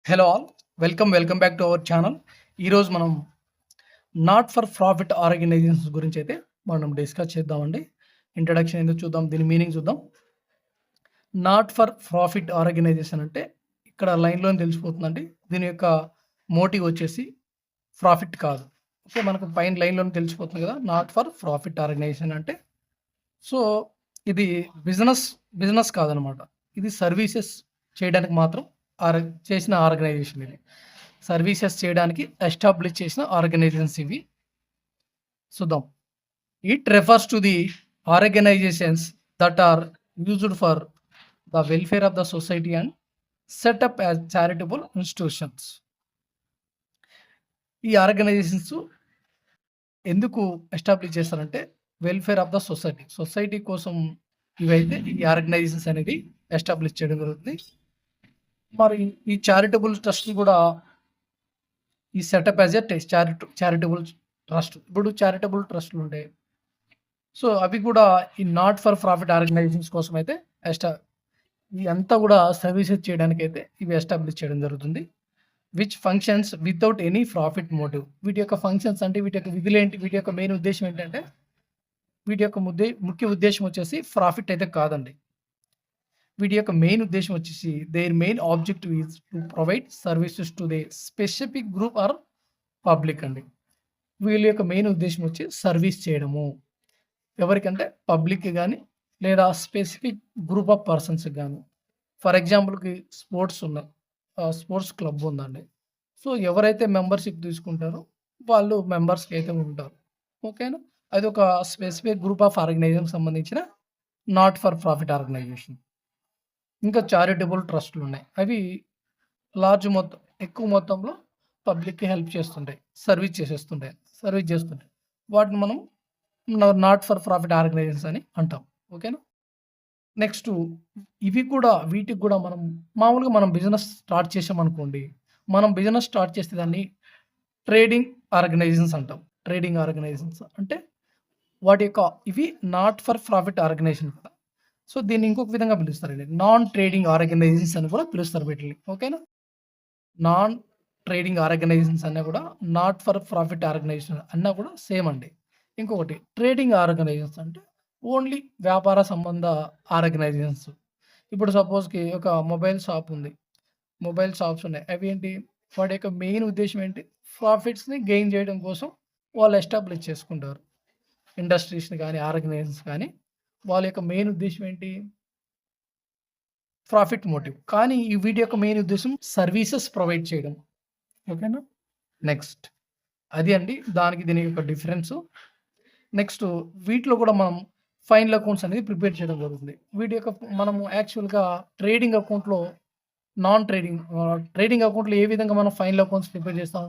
Hello all. Welcome back to our channel. ఈరోజు మనం not for profit organisations గురించి అయితే మనం డిస్కస్ చేద్దామండి. ఇంట్రడక్షన్ ఎందుకు చూద్దాం, దీని మీనింగ్ చూద్దాం. నాట్ ఫర్ ప్రాఫిట్ ఆర్గనైజేషన్ అంటే ఇక్కడ లైన్‌లోనే తెలిసిపోతుందండి. దీని యొక్క మోటివ్ వచ్చేసి ప్రాఫిట్ కాదు. ఓకే, మనకు పైన లైన్‌లోనే తెలిసిపోతుంది కదా! నాట్ ఫర్ ప్రాఫిట్ ఆర్గనైజేషన్ అంటే. సో, ఇది బిజినెస్ కాదనమాట. ఇది సర్వీసెస్ చేయడానికి మాత్రం చేసిన ఆర్గనైజేషన్ ఇది. సర్వీసెస్ చేయడానికి ఎస్టాబ్లిష్ చేసిన ఆర్గనైజేషన్స్ ఇవి. చూద్దాం. It refers to the organisations that are used for the welfare of the society and set up as charitable institutions. ఈ ఆర్గనైజేషన్స్ ఎందుకు ఎస్టాబ్లిష్ చేస్తారంటే వెల్ఫేర్ ఆఫ్ ద సొసైటీ కోసం ఇవైతే ఈ ఆర్గనైజేషన్స్ అనేది ఎస్టాబ్లిష్ చేయడం జరుగుతుంది. మరి ఈ చారిటబుల్ ట్రస్ట్ కూడా ఈ setup as a charitable trust. ఇప్పుడు చారిటబుల్ ట్రస్టులు ఉంటాయి. సో అవి కూడా ఈ నాట్ ఫర్ ప్రాఫిట్ ఆర్గనైజేషన్స్ కోసం అయితే ఇదంతా కూడా సర్వీసెస్ చేయడానికి అయితే ఇవి ఎస్టాబ్లిష్ చేయడం జరుగుతుంది. Which functions without any profit motive. వీటి యొక్క ఫంక్షన్స్ అంటే వీటి యొక్క విధులేంటి, వీటి యొక్క మెయిన్ ఉద్దేశం ఏంటంటే వీటి యొక్క ముఖ్య ఉద్దేశం వచ్చేసి ప్రాఫిట్ అయితే కాదండి. వీటి యొక్క మెయిన్ ఉద్దేశం వచ్చేసి their main objective is to provide services to the specific group or public అండి. వీళ్ళ యొక్క మెయిన్ ఉద్దేశం వచ్చి సర్వీస్ చేయడము. ఎవరికంటే పబ్లిక్‌కి గానీ లేదా స్పెసిఫిక్ గ్రూప్ ఆఫ్ పర్సన్స్‌కి గానీ. ఫర్ ఎగ్జాంపుల్‌కి స్పోర్ట్స్ ఉన్నాయి. స్పోర్ట్స్ క్లబ్ ఉందండి. సో ఎవరైతే మెంబర్‌షిప్ తీసుకుంటారో వాళ్ళు మెంబర్స్‌కి అయితే ఉంటారు. ఓకేనా? అది ఒక స్పెసిఫిక్ గ్రూప్ ఆఫ్ ఆర్గనైజేషన్‌కి సంబంధించిన నాట్ ఫర్ ప్రాఫిట్ ఆర్గనైజేషన్. ఇంకా చారిటబుల్ ట్రస్ట్‌లున్నాయి. అవి ఎక్కువ మొత్తంలో పబ్లిక్‌కి హెల్ప్ చేస్తుంటాయి. సర్వీస్ చేస్తుంటాయి. వాటిని మనం నాట్ ఫర్ ప్రాఫిట్ ఆర్గనైజేషన్స్ అని అంటాం. ఓకేనా? నెక్స్ట్ వీటికి కూడా మామూలుగా మనం బిజినెస్ స్టార్ట్ చేసామనుకోండి. మనం బిజినెస్ స్టార్ట్ చేస్తే దాన్ని ట్రేడింగ్ ఆర్గనైజేషన్స్ అంటాం. ట్రేడింగ్ ఆర్గనైజేషన్స్ అంటే వాటి యొక్క ఇవి నాట్ ఫర్ ప్రాఫిట్ ఆర్గనైజేషన్ కదా! సో దీన్ని ఇంకొక విధంగా పిలుస్తారండి. నాన్ ట్రేడింగ్ ఆర్గనైజేషన్స్ అని కూడా పిలుస్తారు వీటిని. ఓకేనా? నాన్ ట్రేడింగ్ ఆర్గనైజేషన్స్ అన్నా కూడా నాట్ ఫర్ ప్రాఫిట్ ఆర్గనైజేషన్ అన్నా కూడా సేమ్ అండి. ఇంకొకటి ట్రేడింగ్ ఆర్గనైజేషన్స్ అంటే ఓన్లీ వ్యాపార సంబంధ ఆర్గనైజేషన్స్. ఇప్పుడు సపోజ్‌కి ఒక మొబైల్ షాప్ ఉంది. మొబైల్ షాప్స్ ఉన్నాయి. అవి ఏంటి? వాటి యొక్క మెయిన్ ఉద్దేశ్యం ఏంటి? ప్రాఫిట్స్‌ని గెయిన్ చేయడం కోసం వాళ్ళు ఎస్టాబ్లిష్ చేసుకుంటారు. ఇండస్ట్రీస్‌ని గానీ, ఆర్గనైజేషన్స్ గానీ వాళ్ళ యొక్క మెయిన్ ఉద్దేశ్యం ఏంటి? Profit motive. కానీ వీటి యొక్క మెయిన్ ఉద్దేశ్యం సర్వీసెస్ ప్రొవైడ్ చేయడం. ఓకేనా? నెక్స్ట్ అది అండి. దీని యొక్క డిఫరెన్సు. నెక్స్ట్ వీటిలో కూడా మనం ఫైనల్ అకౌంట్స్ అనేది ప్రిపేర్ చేయడం జరుగుతుంది. వీటి యొక్క మనము యాక్చువల్‌గా ట్రేడింగ్ అకౌంట్‌లో ట్రేడింగ్ అకౌంట్‌లో ఏ విధంగా మనం ఫైనల్ అకౌంట్స్ ప్రిపేర్ చేస్తాం?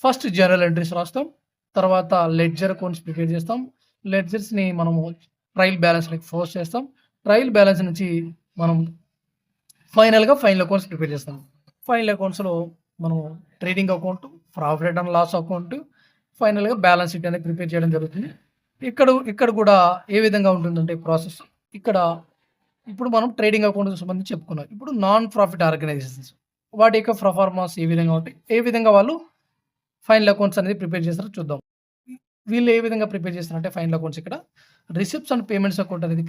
ఫస్ట్ జర్నల్ ఎంట్రీస్ రాస్తాం. తర్వాత లెడ్జర్ అకౌంట్స్ ప్రిపేర్ చేస్తాం. లెడ్జర్స్‌ని మనము ట్రయల్ బ్యాలెన్స్‌లోకి ఫోర్స్ చేస్తాం. ట్రయల్ బ్యాలెన్స్ నుంచి మనం ఫైనల్ అకౌంట్స్ ప్రిపేర్ చేస్తాం. ఫైనల్ అకౌంట్స్‌లో మనం trading account, profit and loss account, ఫైనల్‌గా బ్యాలెన్స్ షీట్ అనేది ప్రిపేర్ చేయడం జరుగుతుంది. ఇక్కడ కూడా ఏ విధంగా ఉంటుందంటే ప్రాసెస్ ఇప్పుడు మనం ట్రేడింగ్ అకౌంట్‌కి సంబంధించి చెప్పుకున్నాం. ఇప్పుడు నాన్ ప్రాఫిట్ ఆర్గనైజేషన్స్ వాటి యొక్క ప్రొఫార్మాస్ ఏ విధంగా ఉంటాయి? ఏ విధంగా వాళ్ళు ఫైనల్ అకౌంట్స్ అనేది ప్రిపేర్ చేస్తారో చూద్దాం. వీళ్ళు ఏ విధంగా ప్రిపేర్ చేస్తారంటే ఫైనల్ అకౌంట్స్ ఇక్కడ రిసిప్ట్స్ అండ్ పేమెంట్స్ అకౌంట్ అనేది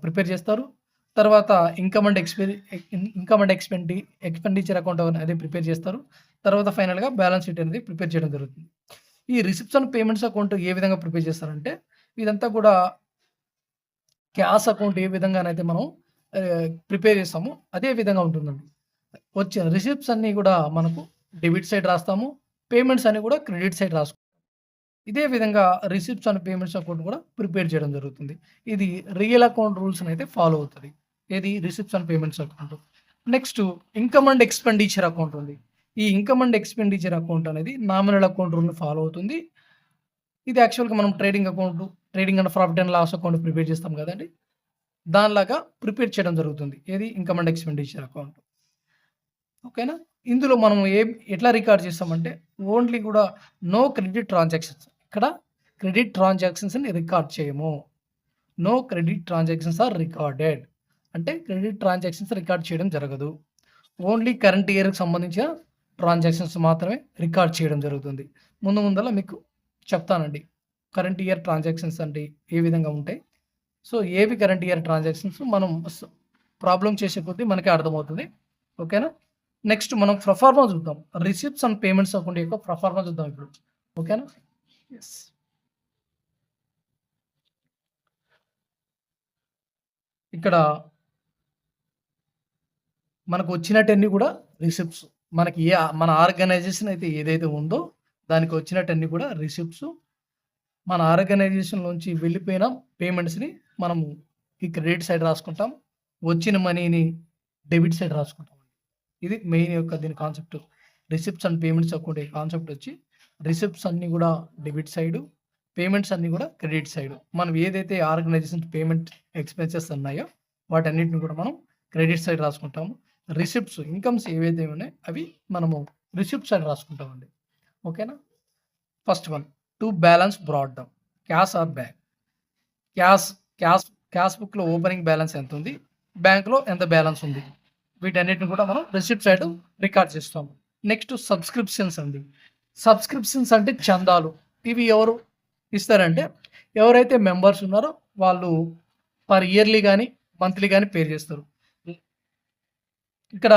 ప్రిపేర్ చేస్తారు. తర్వాత ఇన్‌కమ్ అండ్ ఎక్స్‌పెండిచర్ అకౌంట్ అనేది ప్రిపేర్ చేస్తారు. తర్వాత ఫైనల్‌గా బ్యాలెన్స్ షీట్ అనేది ప్రిపేర్ చేయడం జరుగుతుంది. ఈ రిసిప్ట్స్ అండ్ పేమెంట్స్ అకౌంట్ ఏ విధంగా ప్రిపేర్ చేస్తారంటే ఇదంతా కూడా క్యాష్ అకౌంట్ ఏ విధంగానైతే మనం ప్రిపేర్ చేస్తామో అదే విధంగా ఉంటుందండి. వచ్చిన రిసిప్ట్స్ అన్నీ కూడా మనకు డెబిట్ సైడ్ రాస్తాము. పేమెంట్స్ అన్నీ కూడా క్రెడిట్ సైడ్ రాసుకుంటాం. ఇదే విధంగా రిసిప్ట్స్ అండ్ పేమెంట్స్ అకౌంట్ కూడా ప్రిపేర్ చేయడం జరుగుతుంది. ఇది రియల్ అకౌంట్ రూల్స్‌ని అయితే ఫాలో అవుతది. ఏది? Receipts and payments account. Next income and expenditure account ఉంది. ఈ ఇన్‌కమ్ అండ్ ఎక్స్‌పెండిచర్ అకౌంట్ అనేది నామినల్ అకౌంట్ రూల్‌ని ఫాలో అవుతుంది. ఇది యాక్చువల్‌గా మనం trading and profit and loss account prepare చేస్తాం కదండీ! దానిలాగా ప్రిపేర్ చేయడం జరుగుతుంది. ఏది? Income and expenditure account. ఓకేనా? ఇందులో మనం ఎట్లా రికార్డ్ చేస్తామంటే ఓన్లీ కూడా నో క్రెడిట్ ట్రాన్సాక్షన్స్. ఇక్కడ క్రెడిట్ ట్రాన్సాక్షన్స్‌ని రికార్డ్ చేయము. No credit transactions are recorded. అంటే క్రెడిట్ ట్రాన్సాక్షన్స్ రికార్డ్ చేయడం జరగదు. ఓన్లీ కరెంట్ ఇయర్‌కి సంబంధించిన ట్రాన్సాక్షన్స్ మాత్రమే రికార్డ్ చేయడం జరుగుతుంది. ముందల మీకు చెప్తానండి. కరెంట్ ఇయర్ ట్రాన్సాక్షన్స్ అంటే ఏ విధంగా ఉంటాయి? సో, ఏవి కరెంట్ ఇయర్ ట్రాన్సాక్షన్స్ మనం ప్రాబ్లమ్ చేసే కొద్దీ మనకే అర్థమవుతుంది. ఓకేనా? నెక్స్ట్ మనం ప్రొఫార్మా చూద్దాం. రిసిప్ట్స్ అండ్ పేమెంట్స్ అకౌంట్ యొక్క ప్రొఫార్మా చూద్దాం ఇప్పుడు. ఓకేనా? యెస్. ఇక్కడ మనకు వచ్చినట్టన్నీ కూడా రిసిప్ట్స్. మనకి మన ఆర్గనైజేషన్ అయితే ఏదైతే ఉందో దానికి వచ్చినట్టన్నీ కూడా రిసిప్ట్స్. మన ఆర్గనైజేషన్‌లోంచి వెళ్ళిపోయిన పేమెంట్స్‌ని మనము ఈ క్రెడిట్ సైడ్ రాసుకుంటాం. వచ్చిన మనీని డెబిట్ సైడ్ రాసుకుంటాం. ఇది మెయిన్ యొక్క దీని concept. Receipts and payments account concept వచ్చి రిసిప్ట్స్ అన్నీ కూడా డెబిట్ సైడు, పేమెంట్స్ అన్నీ కూడా క్రెడిట్ సైడ్. మనం ఏదైతే ఆర్గనైజేషన్ పేమెంట్ ఎక్స్‌పెన్సెస్ ఉన్నాయో వాటన్నిటిని కూడా మనం క్రెడిట్ సైడ్ రాసుకుంటాము. రిసిప్ట్స్, ఇన్‌కమ్స్ ఏవైతే ఉన్నాయో అవి మనము రిసిప్ట్ సైడ్ రాసుకుంటామండి. ఓకేనా? First one to balance brought down cash or bank. Cash cash cash బుక్‌లో ఓపెనింగ్ బ్యాలెన్స్ ఎంతుంది? బ్యాంక్‌లో ఎంత బ్యాలెన్స్ ఉంది? వీటన్నిటిని కూడా మనం రిసిప్ట్ సైడ్ రికార్డ్ చేస్తాము. నెక్స్ట్ సబ్స్క్రిప్షన్స్ అండి. సబ్స్క్రిప్షన్స్ అంటే చందాలు. ఇవి ఎవరు ఇస్తారంటే ఎవరైతే మెంబర్స్ ఉన్నారో వాళ్ళు పర్ ఇయర్లీ కానీ మంత్లీ కానీ పే చేస్తారు. ఇక్కడ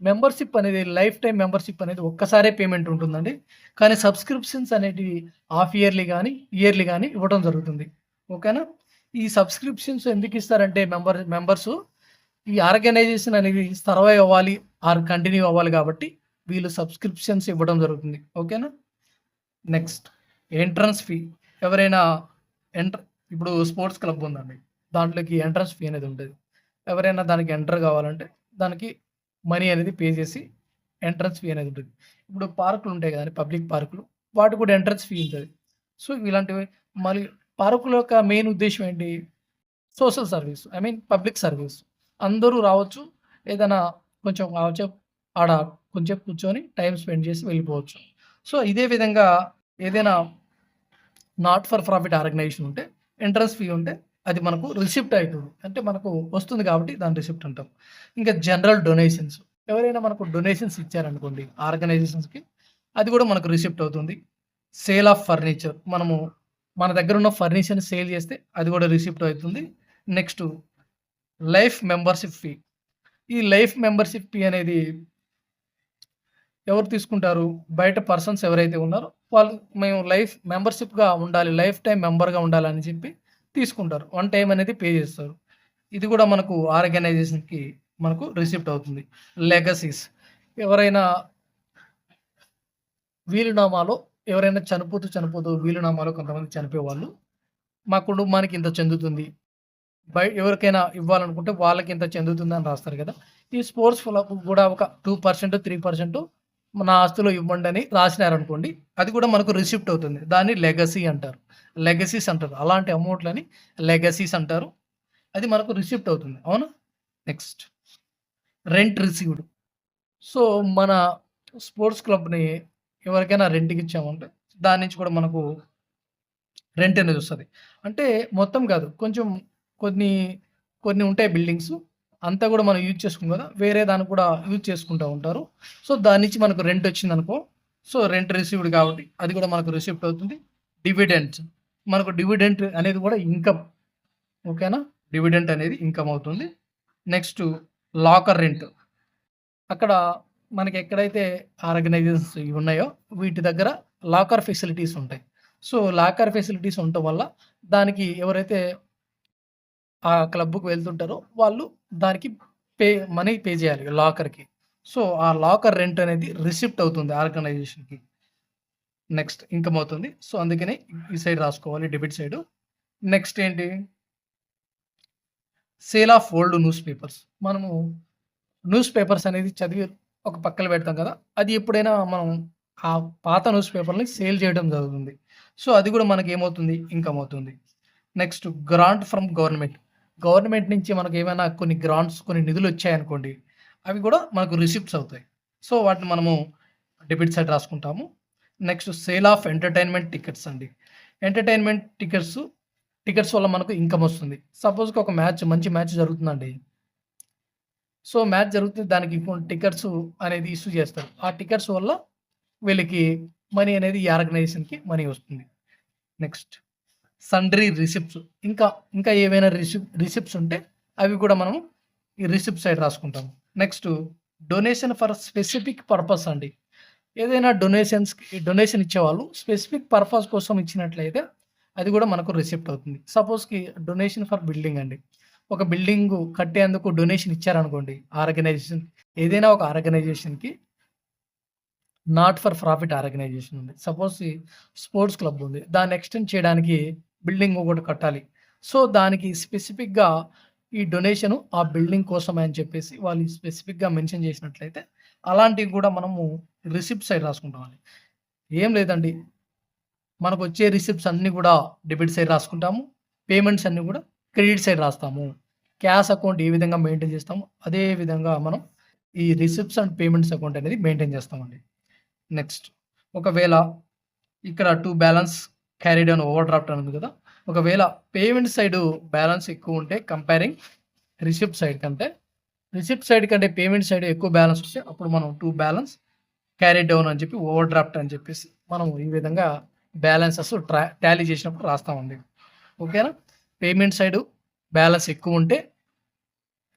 మెంబర్షిప్ అనేది లైఫ్ టైం మెంబర్షిప్ అనేది ఒక్కసారే పేమెంట్ ఉంటుందండి. కానీ సబ్స్క్రిప్షన్స్ అనేటివి హాఫ్ ఇయర్లీ కానీ ఇయర్లీ కానీ ఇవ్వడం జరుగుతుంది. ఓకేనా? ఈ సబ్స్క్రిప్షన్స్ ఎందుకు ఇస్తారంటే మెంబర్స్ ఈ ఆర్గనైజేషన్ అనేది సర్వైవ్ అవ్వాలి ఆర్ కంటిన్యూ అవ్వాలి కాబట్టి వీళ్ళు సబ్స్క్రిప్షన్స్ ఇవ్వడం జరుగుతుంది. ఓకేనా? Next entrance fee. ఎవరైనా ఇప్పుడు స్పోర్ట్స్ క్లబ్ ఉందండి. దాంట్లోకి ఎంట్రన్స్ ఫీ అనేది ఉంటుంది. ఎవరైనా దానికి ఎంటర్ కావాలంటే దానికి మనీ అనేది పే చేసి ఎంట్రన్స్ ఫీ అనేది ఉంటుంది. ఇప్పుడు పార్కులు ఉంటాయి కదండీ, పబ్లిక్ పార్కులు. వాటికి కూడా ఎంట్రన్స్ ఫీ ఉంటుంది. సో, ఇలాంటివి మళ్ళీ పార్కుల యొక్క మెయిన్ ఉద్దేశ్యం ఏంటి? Social service. I mean public service. అందరూ రావచ్చు. ఏదైనా కొంచెం ఆడ కొంచెం కూర్చొని టైమ్ స్పెండ్ చేసి వెళ్ళిపోవచ్చు. సో, ఇదే విధంగా ఏదైనా నాట్ ఫర్ ప్రాఫిట్ ఆర్గనైజేషన్ ఉంటే ఎంట్రన్స్ ఫీ ఉంటే అది మనకు రిసిప్ట్ అవుతుంది. అంటే మనకు వస్తుంది కాబట్టి దాన్ని రిసిప్ట్ అంటాం. ఇంకా జనరల్ డొనేషన్స్. ఎవరైనా మనకు డొనేషన్స్ ఇచ్చారనుకోండి ఆర్గనైజేషన్స్‌కి, అది కూడా మనకు రిసిప్ట్ అవుతుంది. Sale of furniture. మనము మన దగ్గర ఉన్న ఫర్నిచర్‌ని సేల్ చేస్తే అది కూడా రిసిప్ట్ అవుతుంది. Next life membership fee. ఈ లైఫ్ మెంబర్‌షిప్ ఫీ అనేది ఎవరు తీసుకుంటారు? బయట పర్సన్స్ ఎవరైతే ఉన్నారో వాళ్ళు మేము లైఫ్ మెంబర్‌షిప్‌గా ఉండాలి, లైఫ్ టైమ్ మెంబర్‌గా ఉండాలని చెప్పి తీసుకుంటారు. వన్ టైమ్ అనేది పే చేస్తారు. ఇది కూడా మనకు ఆర్గనైజేషన్‌కి మనకు రిసిప్ట్ అవుతుంది. లెగసీస్. ఎవరైనా వీలునామాలో ఎవరైనా చనిపోతూ వీలునామాలో కొంతమంది చనిపోయేవాళ్ళు మా కుటుంబానికి ఇంత చెందుతుంది. ఎవరికైనా ఇవ్వాలనుకుంటే వాళ్ళకి ఇంత చెందుతుందని రాస్తారు కదా! ఈ స్పోర్ట్స్ క్లబ్ కూడా ఒక 2%, 3% నా ఆస్తిలో ఇవ్వండని రాసినారనుకోండి. అది కూడా మనకు రిసిప్ట్ అవుతుంది. దాన్ని లెగసీ అంటారు. లెగసీస్ అంటారు. అలాంటి అమౌంట్‌లని లెగసీస్ అంటారు. అది మనకు రిసిప్ట్ అవుతుంది. అవునా? Next rent received. సో, మన స్పోర్ట్స్ క్లబ్‌ని ఎవరికైనా రెంట్‌కి ఇచ్చామంటే దాని నుంచి కూడా మనకు రెంట్ అనేది వస్తది. అంటే మొత్తం కాదు. కొంచెం కొన్ని, కొన్ని ఉంటాయి బిల్డింగ్స్. అంతా కూడా మనం యూజ్ చేసుకోం కదా! వేరే దానికి కూడా యూజ్ చేసుకుంటా ఉంటారు. సో, దాని నుంచి మనకు రెంట్ వచ్చిందనుకో, సో, రెంట్ రిసీవ్డ్ కాబట్టి అది కూడా మనకు రిసిప్ట్ అవుతుంది. డివిడెండ్స్. మనకు డివిడెంట్ అనేది కూడా ఇన్‌కమ్. ఓకేనా? డివిడెంట్ అనేది ఇన్‌కమ్ అవుతుంది. Next locker rent. అక్కడ మనకి ఎక్కడైతే ఆర్గనైజేషన్స్ ఇవి ఉన్నాయో వీటి దగ్గర లాకర్ ఫెసిలిటీస్ ఉంటాయి. సో, లాకర్ ఫెసిలిటీస్ ఉండటం వల్ల దానికి ఎవరైతే ఆ క్లబ్‌కి వెళ్తుంటారో వాళ్ళు దానికి పే మనీ పే చేయాలి లాకర్‌కి. సో, ఆ లాకర్ రెంట్ అనేది రిసిప్ట్ అవుతుంది ఆర్గనైజేషన్‌కి. నెక్స్ట్ ఇన్‌కమ్ అవుతుంది. సో, అందుకనే ఈ సైడ్ రాసుకోవాలి డెబిట్ సైడు. నెక్స్ట్ ఏంటి? Sale of old news papers. మనము న్యూస్ పేపర్స్ అనేది చదివి ఒక పక్కన పెడతాం కదా! అది ఎప్పుడైనా మనం ఆ పాత న్యూస్ పేపర్‌ని సేల్ చేయడం జరుగుతుంది. సో, అది కూడా మనకేమవుతుంది? ఇన్‌కమ్ అవుతుంది. Next grant from government. Government నుంచి మనకేమైనా కొన్ని గ్రాంట్స్, కొన్ని నిధులొచ్చాయనుకోండి, అవి కూడా మనకు రిసిప్ట్స్ అవుతాయి. సో, వాటిని మనము డెబిట్ సైడ్ రాసుకుంటాము. Next sale of entertainment tickets అండి. ఎంటర్‌టైన్‌మెంట్ టికెట్స్ వల్ల మనకు ఇన్‌కమ్ వస్తుంది. సపోజ్‌కి ఒక మంచి మ్యాచ్ జరుగుతుందండి. సో, మ్యాచ్ జరుగుతుంది. దానికి కొన్ని టికెట్స్ అనేది ఇష్యూ చేస్తారు. ఆ టికెట్స్ వల్ల వీళ్ళకి మనీ అనేది ఈ ఆర్గనైజేషన్‌కి మనీ వస్తుంది. Next sundry receipts. ఇంకా, ఇంకా ఏవైనా రిసిప్ట్స్ ఉంటే అవి కూడా మనం ఈ రిసిప్ట్ సైడ్ రాసుకుంటాము. Next donation for specific purpose అండి. ఏదైనా డొనేషన్ ఇచ్చేవాళ్ళు స్పెసిఫిక్ పర్పస్ కోసం ఇచ్చినట్లయితే అది కూడా మనకు రిసిప్ట్ అవుతుంది. సపోజ్‌కి డొనేషన్ ఫర్ బిల్డింగ్ అండి. ఒక బిల్డింగు కట్టేందుకు డొనేషన్ ఇచ్చారనుకోండి ఆర్గనైజేషన్, ఏదైనా ఒక ఆర్గనైజేషన్‌కి నాట్ ఫర్ ప్రాఫిట్ ఆర్గనైజేషన్ ఉంది. సపోజ్ స్పోర్ట్స్ క్లబ్ ఉంది. దాన్ని ఎక్స్‌టెండ్ చేయడానికి బిల్డింగ్ ఒకటి కట్టాలి. సో, దానికి స్పెసిఫిక్‌గా ఈ డొనేషను ఆ బిల్డింగ్ కోసమే అని చెప్పేసి వాళ్ళు స్పెసిఫిక్‌గా మెన్షన్ చేసినట్లయితే అలాంటివి కూడా మనము రిసిప్ట్ సైడ్ రాసుకుంటామండి. ఏం లేదండి. మనకొచ్చే రిసిప్ట్స్ అన్నీ కూడా డెబిట్ సైడ్ రాసుకుంటాము. పేమెంట్స్ అన్నీ కూడా క్రెడిట్ సైడ్ రాస్తాము. క్యాష్ అకౌంట్ ఏ విధంగా మెయింటైన్ చేస్తామో అదే విధంగా మనం ఈ రిసిప్ట్స్ అండ్ పేమెంట్స్ అకౌంట్ అనేది మెయింటైన్ చేస్తామండి. నెక్స్ట్ ఒకవేళ ఇక్కడ to balance carried on overdraft అని ఉంది కదా! ఒకవేళ పేమెంట్ సైడు బ్యాలెన్స్ ఎక్కువుంటే కంపేరింగ్ రిసిప్ట్ సైడ్ కంటే పేమెంట్ సైడ్ ఎక్కువ బ్యాలెన్స్ వస్తే అప్పుడు మనం టు బ్యాలెన్స్ క్యారీడ్ డౌన్ అని చెప్పి ఓవర్ డ్రాఫ్ట్ అని చెప్పేసి మనం ఈ విధంగా బ్యాలెన్సెస్ టాలీ చేసినప్పుడు రాస్తామండి. ఓకేనా? పేమెంట్ సైడు బ్యాలెన్స్ ఎక్కువుంటే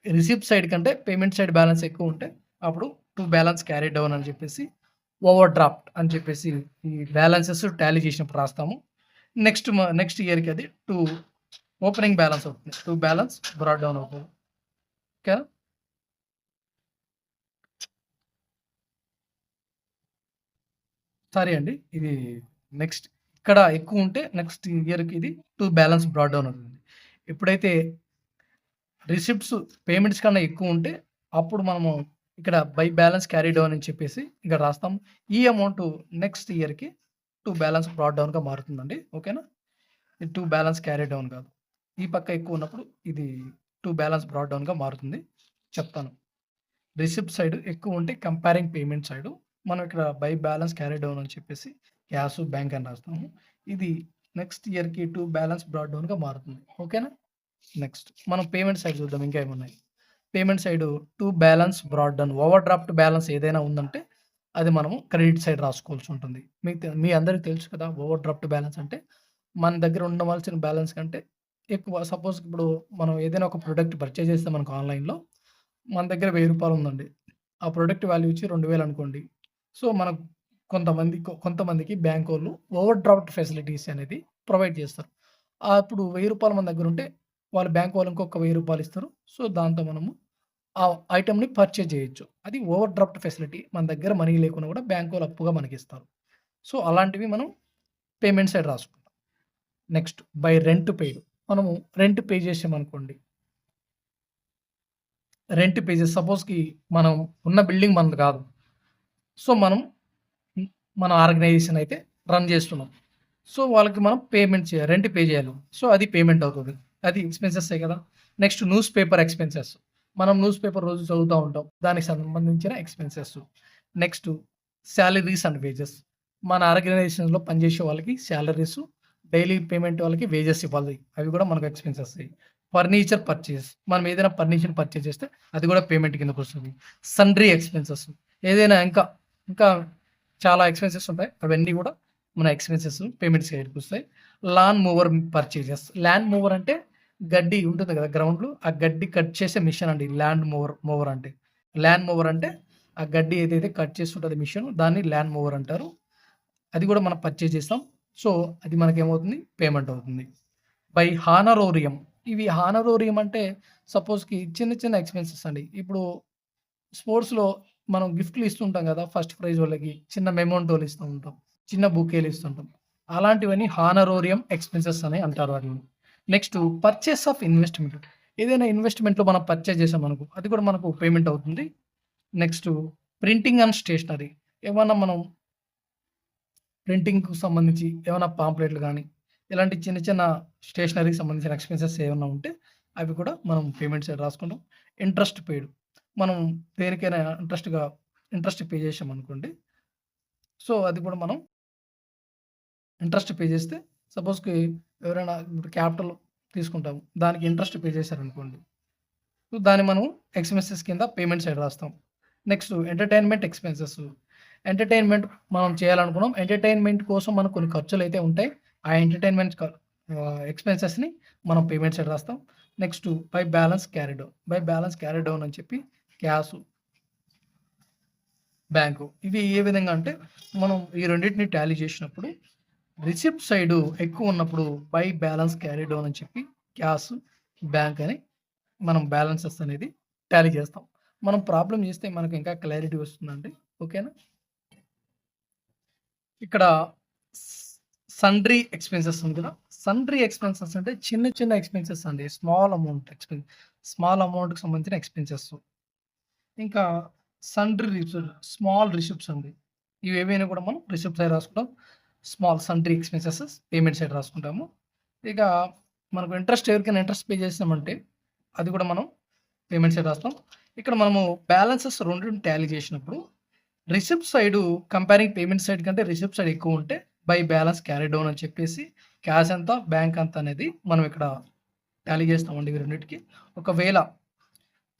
రిసిప్ట్ సైడ్ కంటే పేమెంట్ సైడ్ బ్యాలెన్స్ ఎక్కువుంటే అప్పుడు టు బ్యాలెన్స్ క్యారీడ్ డౌన్ అని చెప్పేసి ఓవర్ డ్రాఫ్ట్ అని చెప్పేసి ఈ బ్యాలెన్సెస్ టాలీ చేసినప్పుడు రాస్తాము. నెక్స్ట్ ఇయర్‌కి అది ఓపెనింగ్ బ్యాలెన్స్ అవుతుంది. బ్యాలెన్స్ బ్రాట్ డౌన్ అవుతుంది. ఓకేనా? సారీ అండి. ఇది నెక్స్ట్ ఇక్కడ ఎక్కువుంటే నెక్స్ట్ ఇయర్‌కి ఇది బ్యాలెన్స్ బ్రాట్ డౌన్ అవుతుంది. ఎప్పుడైతే రిసిప్ట్స్ పేమెంట్స్ కన్నా ఎక్కువుంటే అప్పుడు మనము ఇక్కడ బై బ్యాలెన్స్ క్యారీ డౌన్ అని చెప్పేసి ఇక్కడ రాస్తాం. ఈ అమౌంట్ నెక్స్ట్ ఇయర్‌కి బ్యాలెన్స్ బ్రాట్ డౌన్‌గా మారుతుందండి. ఓకేనా? ఇది బ్యాలెన్స్ క్యారీ డౌన్ కాదు. ఈ పక్క ఎక్కువ ఉన్నప్పుడు ఇది బ్యాలెన్స్ బ్రాట్ డౌన్‌గా మారుతుంది. చెప్తాను. రిసిప్ట్ సైడ్ ఎక్కువ ఉంటే కంపేరింగ్ పేమెంట్ సైడు మనం ఇక్కడ బై బ్యాలెన్స్ క్యారీ డౌన్ అని చెప్పేసి క్యాష్, బ్యాంక్ అని రాస్తాము. ఇది నెక్స్ట్ ఇయర్‌కి బ్యాలెన్స్ బ్రాట్ డౌన్‌గా మారుతుంది. ఓకేనా? నెక్స్ట్ మనం పేమెంట్ సైడ్ చూద్దాం ఇంకా ఏమున్నాయి. Payment side balance brought down over draft balance ఏదైనా ఉందంటే అది మనము క్రెడిట్ సైడ్ రాసుకోవాల్సి ఉంటుంది. మీ అందరికి తెలుసు కదా! ఓవర్ డ్రాఫ్ట్ బ్యాలెన్స్ అంటే మన దగ్గర ఉండవలసిన బ్యాలెన్స్ కంటే ఎక్కువ. సపోజ్ ఇప్పుడు మనం ఏదైనా ఒక ప్రొడక్ట్ పర్చేజ్ చేస్తే మనకు ఆన్‌లైన్‌లో మన దగ్గర రూ. 1000 ఉందండి. ఆ ప్రొడక్ట్ వాల్యూ వచ్చి 2000 అనుకోండి. సో, మనకు కొంతమందికి బ్యాంకోళ్ళు ఓవర్ డ్రాఫ్ట్ ఫెసిలిటీస్ అనేది ప్రొవైడ్ చేస్తారు. అప్పుడు రూ. 1000 మన దగ్గర ఉంటే వాళ్ళు బ్యాంక్ వాళ్ళు ఇంకొక రూ. 1000 ఇస్తారు. సో, దాంతో మనము ఆ ఐటెమ్‌ని పర్చేజ్ చేయొచ్చు. అది ఓవర్ డ్రాఫ్ట్ ఫెసిలిటీ. మన దగ్గర మనీ లేకున్నా కూడా బ్యాంక్ వాళ్ళు అప్పుగా మనకిస్తారు. సో, అలాంటివి మనం పేమెంట్ సైడ్ రాసుకుంటాం. Next by rent paid. మనము రెంట్ పే చేసామనుకోండి. రెంట్ పే చేసి సపోజ్‌కి మనం ఉన్న బిల్డింగ్ మనది కాదు. సో, మన ఆర్గనైజేషన్ అయితే రన్ చేస్తున్నాం. సో, వాళ్ళకి మనం పేమెంట్ చేయాలి. రెంట్ పే చేయాలి. సో, అది పేమెంట్ అవుతది. అది ఎక్స్‌పెన్సెసే కదా! Next news paper expenses. మనం న్యూస్ పేపర్ రోజు చదువుతా ఉంటాం. దానికి సంబంధించిన expenses. Next salaries and wages. మన ఆర్గనైజేషన్‌లో పనిచేసే వాళ్ళకి సాలరీస్, డైలీ పేమెంట్ వాళ్ళకి వేజెస్ ఇవ్వాలి. అవి కూడా మనకు ఎక్స్‌పెన్సెసే. Furniture purchase. మనం ఏదైనా ఫర్నిచర్ పర్చేజ్ చేస్తే అది కూడా పేమెంట్ కిందకొస్తది. సన్‌డ్రీ ఎక్స్‌పెన్సెస్. ఏదైనా ఇంకా చాలా ఎక్స్‌పెన్సెస్ ఉంటాయి. అవన్నీ కూడా మన ఎక్స్‌పెన్సెస్ పేమెంట్ సైడ్‌కొస్తాయి. Lawn mower purchases. Land mower అంటే గడ్డి ఉంటుంది కదా! గ్రౌండ్‌లో ఆ గడ్డి కట్ చేసే మిషన్ అండి ల్యాండ్ మూవర్ అంటే. ల్యాండ్ మూవర్ అంటే ఆ గడ్డి ఏదైతే కట్ చేస్తుంటదో మిషన్ దాన్ని ల్యాండ్ మూవర్ అంటారు. అది కూడా మనం పర్చేజ్ చేస్తాం. సో, అది మనకేమవుతుంది పేమెంట్ అవుతుంది. By honorarium. ఇవి హానరోరియం అంటే సపోజ్‌కి చిన్న ఎక్స్‌పెన్సెస్ అండి. ఇప్పుడు స్పోర్ట్స్‌లో మనం గిఫ్ట్‌లు ఇస్తుంటాం గదా! ఫస్ట్ ప్రైజ్ వాళ్ళకి చిన్న మెమోంటోలు ఇస్తూ ఉంటాం. చిన్న బొకేలు ఇస్తుంటాం. అలాంటివన్నీ హానరోరియం ఎక్స్‌పెన్సెస్ అని అంటారు వాటిని. Next purchase of investment. ఏదైనా ఇన్వెస్ట్‌మెంట్‌లో మనం పర్చేజ్ చేసామనుకో అది కూడా మనకు పేమెంట్ అవుతుంది. Next printing and stationery. ఏమన్నా మనం ప్రింటింగ్‌కి సంబంధించి ఏమైనా పాంప్లెట్‌లు గానీ, ఇలాంటి చిన్న స్టేషనరీకి సంబంధించిన ఎక్స్‌పెన్సెస్ ఏమన్నా ఉంటే, అవి కూడా మనం పేమెంట్ సైడ్ రాసుకుంటాం. Interest paid. మనం దేనికైనా ఇంట్రెస్ట్ పే చేశామనుకోండి. సో, అది కూడా మనం ఇంట్రెస్ట్ పే చేస్తే సపోజ్‌కి ఎవరైనా ఇప్పుడు క్యాపిటల్ తీసుకుంటాము. దానికి ఇంట్రెస్ట్ పే చేశారనుకోండి. సో, దాన్ని మనం ఎక్స్‌పెన్సెస్ కింద పేమెంట్ సైడ్ రాస్తాం. Next entertainment expenses. ఎంటర్‌టైన్‌మెంట్ మనం చేయాలనుకున్నాం. ఎంటర్‌టైన్‌మెంట్ కోసం మనకు కొన్ని ఖర్చులైతే ఉంటాయి. ఆ ఎంటర్‌టైన్‌మెంట్ ఎక్స్‌పెన్సెస్‌ని మనం పేమెంట్ సైడ్ రాస్తాం. Next by balance carried down. By balance carried down అని చెప్పి క్యాష్, బ్యాంకు. ఇవి ఏ విధంగా అంటే మనం ఈ రెండిటిని టాలీ చేసినప్పుడు రిసిప్ట్ సైడు ఎక్కువున్నప్పుడు బై బ్యాలెన్స్ క్యారీ డౌన్ అని చెప్పి క్యాష్, బ్యాంక్ అని మనం బ్యాలెన్సెస్ అనేది టాలీ చేస్తాం. మనం ప్రాబ్లమ్ చేస్తే మనకు ఇంకా క్లారిటీ వస్తుందండి. ఓకేనా? ఇక్కడ సండ్రీ ఎక్స్‌పెన్సెస్ ఉంది కదా! సండ్రీ ఎక్స్‌పెన్సెస్ అంటే చిన్న చిన్న ఎక్స్‌పెన్సెస్ అండి. స్మాల్ అమౌంట్‌కి సంబంధించిన ఎక్స్‌పెన్సెస్. ఇంకా సండ్రీ స్మాల్ రిసిప్ట్స్ అండి. ఇవేవైనా కూడా మనం రిసిప్ట్ సైడ్ రాసుకుంటాం. Small sundry expenses payment side రాసుకుంటాము. ఇక మనకు ఎవరికైనా ఇంట్రెస్ట్ పే చేసినామంటే అది కూడా మనం పేమెంట్ సైడ్ రాస్తాం. ఇక్కడ మనము బ్యాలెన్సెస్ రెండిటిని టాలీ చేసినప్పుడు receipt side comparing payment side కంటే రిసిప్ట్ సైడ్ ఎక్కువుంటే బై బ్యాలెన్స్ క్యారీ డౌన్ అని చెప్పేసి క్యాష్ ఎంత, బ్యాంక్ ఎంత అనేది మనం ఇక్కడ టాలీ చేస్తామండి ఇవి రెండిటికి. ఒకవేళ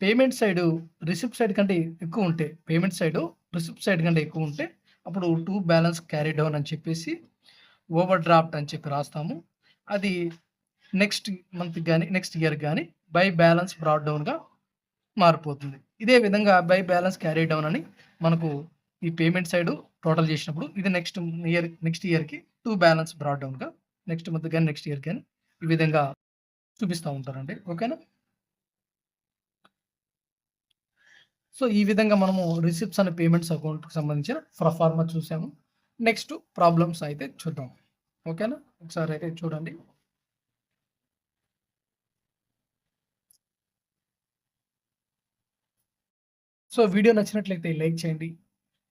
పేమెంట్ సైడు రిసిప్ట్ సైడ్ కంటే ఎక్కువుంటే, రిసిప్ట్ సైడ్ కంటే ఎక్కువుంటే అప్పుడు టు బ్యాలెన్స్ క్యారీ డౌన్ అని చెప్పేసి ఓవర్ డ్రాఫ్ట్ అని చెప్పి రాస్తాము. అది నెక్స్ట్ మంత్‌కి గాని, నెక్స్ట్ ఇయర్‌కి గాని బై బ్యాలెన్స్ బ్రాట్ డౌన్‌గా మారిపోతుంది. ఇదే విధంగా బై బ్యాలెన్స్ క్యారీ డౌన్ అని మనకు ఈ పేమెంట్ సైడు టోటల్ చేసినప్పుడు ఇది నెక్స్ట్ ఇయర్‌కి టు బ్యాలెన్స్ బ్రాట్ డౌన్‌గా నెక్స్ట్ మంత్ గాని, నెక్స్ట్ ఇయర్ గాని ఈ విధంగా చూపిస్తా ఉంటారండి. ఓకేనా? సో, ఈ విధంగా మనము రిసిప్ట్స్ అండ్ పేమెంట్స్ అకౌంట్‌కి సంబంధించిన ప్రొఫార్మా చూసాము. నెక్స్ట్ ప్రాబ్లమ్స్ అయితే చూద్దాం. ఓకేనా? ఒకసారి అయితే చూడండి. సో, వీడియో నచ్చినట్లయితే లైక్ చేయండి.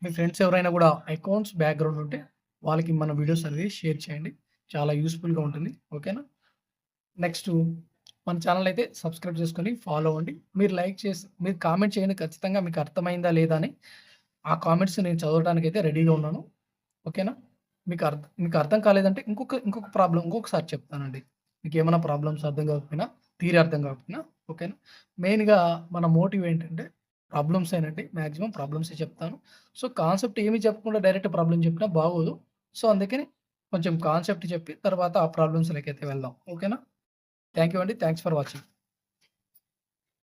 మీ ఫ్రెండ్స్ ఎవరైనా కూడా అకౌంట్స్ బ్యాక్‌గ్రౌండ్ ఉంటే వాళ్ళకి మన వీడియోస్ అనేది షేర్ చేయండి. చాలా యూజ్‌ఫుల్‌గా ఉంటుంది. ఓకేనా? నెక్స్టు మన ఛానెల్ అయితే సబ్స్క్రైబ్ చేసుకొని ఫాలో అవ్వండి. మీరు కామెంట్ చేయండి ఖచ్చితంగా మీకు అర్థమైందా లేదా అని. ఆ కామెంట్స్ నేను చదవడానికైతే రెడీగా ఉన్నాను. ఓకేనా? మీకు అర్థం కాలేదంటే ఇంకొకసారి చెప్తానండి. మీకేమైనా ప్రాబ్లమ్స్ అర్థం కాకపోయినా, అర్థం కాకపోయినా ఓకేనా? మెయిన్‌గా మన మోటివ్ ఏంటంటే ప్రాబ్లమ్సేనండి. మాక్సిమం ప్రాబ్లమ్సే చెప్తాను. సో, కాన్సెప్ట్ ఏమి చెప్పకుండా డైరెక్ట్ ప్రాబ్లమ్ చెప్పినా బాగోదు. సో, అందుకని కొంచెం కాన్సెప్ట్ చెప్పి తర్వాత ఆ ప్రాబ్లమ్స్‌లోకైతే వెళ్దాం. ఓకేనా? థాంక్ యూ అండి. Thanks for watching.